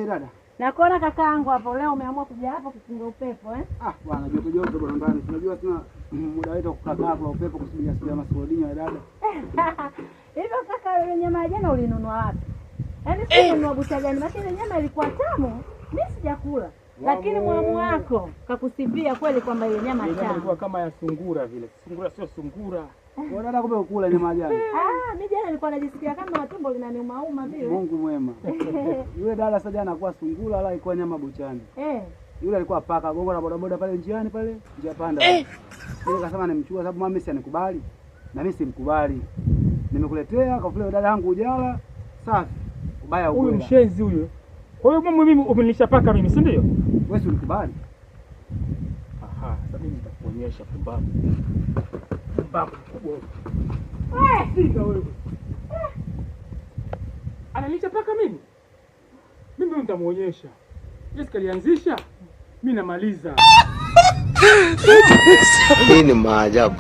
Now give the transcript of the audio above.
Dada. Nakuona kakaangu hapo leo umeamua kuja hapa kupunga upepo eh? Bwana joto bwana ndani. Unajua tuna muda wetu kukaa kwa upepo kusubiria siku ya masolini ya dada. Hivyo kaka ile nyama jana ulinunua wapi? Yaani si ulinunua buchagani, lakini nyama ilikuwa tamu. Mimi sijakula. Lakini mwamu wako kakusifia kweli kwamba ile nyama tamu. Nyama ilikuwa kama ya sungura vile. Sungura sio sungura. Wewe dada kumbe ukula nyama jana. Mimi jana nilikuwa najisikia kama tumbo linaniuma vile. Mungu mwema. Yule dada sasa jana anakuwa sungura ala ilikuwa nyama buchani. Yule alikuwa paka gongo na bodaboda pale njiani pale, njia panda. Yule akasema nimchukua sababu mama si anikubali. Na mimi simkubali. Nimekuletea kwa vile dada yangu ujala. Safi. Ubaya huko. Huyu mshenzi huyo. Kwa hiyo mama mimi umenilisha paka mimi, si ndio? Wewe si ulikubali? Sasa mimi nitakuonyesha pumbavu. Pumbavu kubwa. Singa wewe. Ananilisha paka mimi? Mimi nitamuonyesha. Jessica alianzisha, mimi namaliza. Hii ni maajabu.